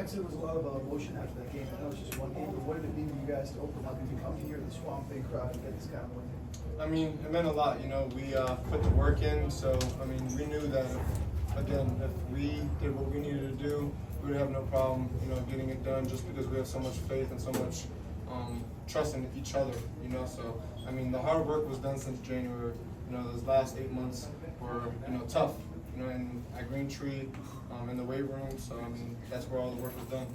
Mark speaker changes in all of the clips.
Speaker 1: Actually, there was a lot of emotion after that game. I know it's just one game, but what did it mean to you guys to open up and to come here to the Swamp Bay crowd and get this kind of win?
Speaker 2: I mean, it meant a lot. You know, we put the work in, so I mean, we knew that again, if we did what we needed to do, we would have no problem, you know, getting it done. Just because we have so much faith and so much trust in each other. You know, so I mean, the hard work was done since January. You know, those last 8 months were tough. You know, at Green Tree, in the weight room. So I mean, that's where all the work was done.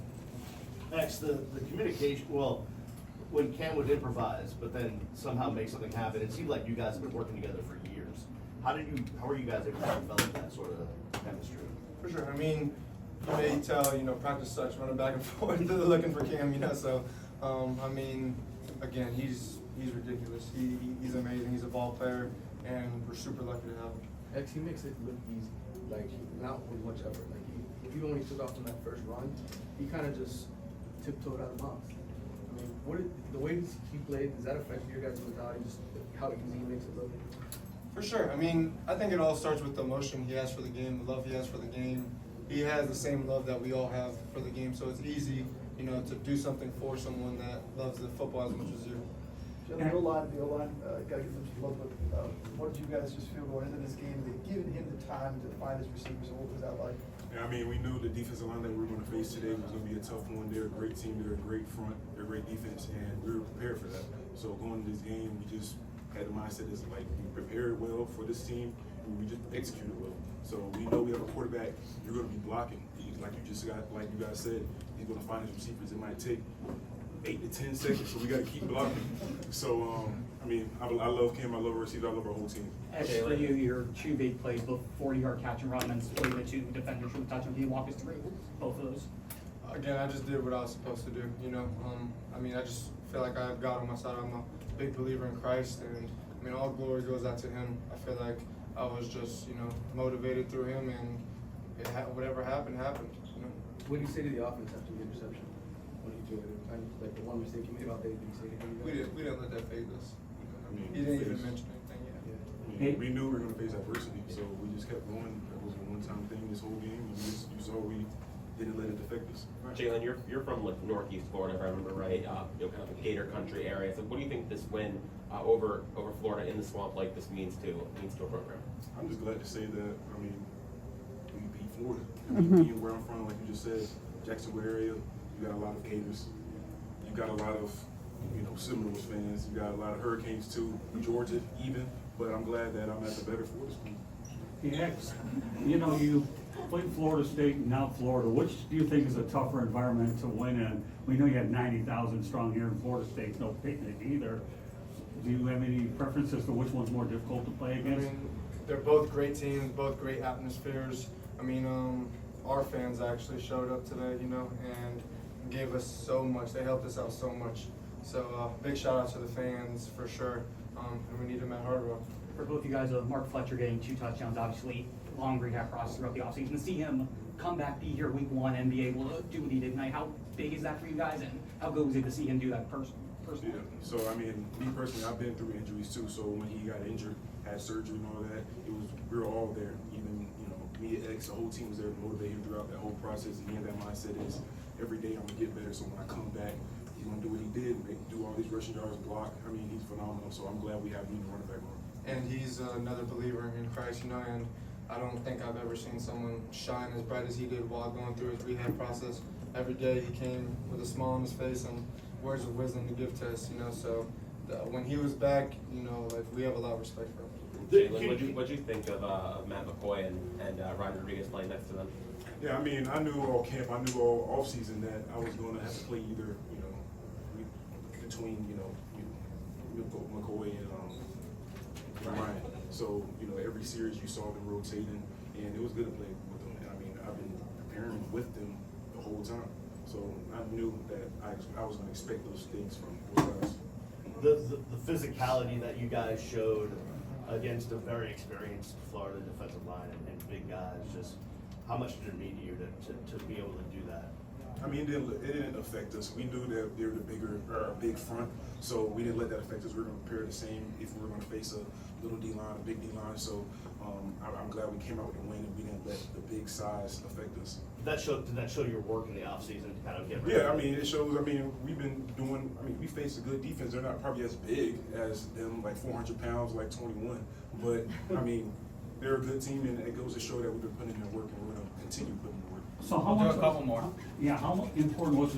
Speaker 3: Next, the communication. Well, when Cam would improvise, but then somehow make something happen, it seemed like you guys have been working together for years. How are you guys able to develop that sort of chemistry?
Speaker 2: For sure. I mean, you may tell, practice sucks, running back and forth, looking for Cam, So, I mean, again, he's ridiculous. He's amazing. He's a ball player, and we're super lucky to have him.
Speaker 4: X, he makes it look easy, like not with much effort. Like even when he took off on that first run, he kind of just tiptoed out of bounds. I mean, the way he played, does that affect your guys' mentality? Just how easy he makes it look?
Speaker 2: For sure. I mean, I think it all starts with the emotion he has for the game, the love he has for the game. He has the same love that we all have for the game, so it's easy, to do something for someone that loves the football as much as you.
Speaker 1: The O-line, gotta give them some love, but what did you guys just feel going into this game? They've given him the time to find his receivers, what was that like?
Speaker 5: Yeah, I mean, we knew the defensive line that we were going to face today was going to be a tough one. They're a great team, they're a great front, they're a great defense, and we were prepared for that. So going into this game, we just had the mindset is like we prepared well for this team, and we just executed well. So we know we have a quarterback, you're going to be blocking. Like you guys said, he's going to find his receivers. It might take 8 to 10 seconds, so we got to keep blocking. So, I mean, I love Cam, I love our receiver, I love our whole team.
Speaker 6: As for you, your two big plays, both 40-yard catch and run, and splitting the two defenders from the touchdown. Can you walk us through both of those?
Speaker 2: Again, I just did what I was supposed to do, I mean, I just feel like I have God on my side. I'm a big believer in Christ, and I mean, all glory goes out to him. I feel like I was just, motivated through him, and whatever happened, happened,
Speaker 4: What do you say to the offense after the interception? What do you do? Like the one mistake you made about David, you say to him?
Speaker 2: We didn't let that phase us.
Speaker 5: I mean,
Speaker 2: He didn't even mention anything yet.
Speaker 5: We knew we were going to face adversity, so we just kept going. That was a one-time thing this whole game, and you saw we didn't let it affect us.
Speaker 7: Jalen, you're from like Northeast Florida, if I remember right, kind of a Gator country area. So what do you think this win over Florida in the swamp like this means to a program?
Speaker 5: I'm just glad to say that, I mean, we beat Florida. I mean, being where I'm from, like you just said, Jacksonville area, you got a lot of Gators. You got a lot of, Seminoles fans. You got a lot of Hurricanes too, Georgia even. But I'm glad that I'm at the better Florida school.
Speaker 8: Yes, you played Florida State and now Florida. Which do you think is a tougher environment to win in? We know you have 90,000 strong here in Florida State, no picnic either. Do you have any preferences for which one's more difficult to play against?
Speaker 2: I mean, they're both great teams, both great atmospheres. I mean, our fans actually showed up today, and gave us so much. They helped us out so much. So big shout out to the fans for sure. And we need them at Hard Rock.
Speaker 6: For both you guys, Mark Fletcher getting 2 touchdowns, obviously long rehab process throughout the offseason. To see him come back, be here week 1, and be able to do what he did tonight, how big is that for you guys, and how good was it to see him do that personally?
Speaker 5: Yeah. So I mean, me personally, I've been through injuries too. So when he got injured, had surgery and all that, we were all there. Even me and X, the whole team was there to motivate him throughout that whole process. And he had that mindset is every day I'm gonna get better. So when I come back, he's gonna do what he did, do all these rushing yards, block. I mean, he's phenomenal. So I'm glad we have him to run it back on.
Speaker 2: And he's another believer in Christ, and I don't think I've ever seen someone shine as bright as he did while going through his rehab process. Every day he came with a smile on his face and words of wisdom to give to us, So when he was back, we have a lot of respect for him.
Speaker 7: Jalen, what'd you think of Matt McCoy and Ryan Rodriguez playing next to them?
Speaker 5: Yeah, I mean, I knew all camp, I knew all offseason that I was going to have to play either, between, McCoy and Ryan. So, every series you saw them rotating, and it was good to play with them. And I mean, I've been preparing with them the whole time. So I knew that I was going to expect those things from both guys.
Speaker 3: The physicality that you guys showed against a very experienced Florida defensive line and big guys, just how much did it mean to you to be able to do that?
Speaker 5: I I mean, it didn't affect us. We knew that they were the big front, so we didn't let that affect us. We were going to prepare the same if we were going to face a little D line, a big D line. So I'm glad we came out with a win and we didn't let the big size affect us.
Speaker 3: Did that show your work in the offseason to kind of get ready?
Speaker 5: Yeah, I mean, it shows. I mean, we faced a good defense. They're not probably as big as them, like 400 pounds, like 21. But I mean, they're a good team, and it goes to show that we've been putting in the work, and we're going to continue putting in the work.
Speaker 8: So how
Speaker 9: We'll do
Speaker 8: much?
Speaker 9: a couple more.
Speaker 8: Yeah, how important was it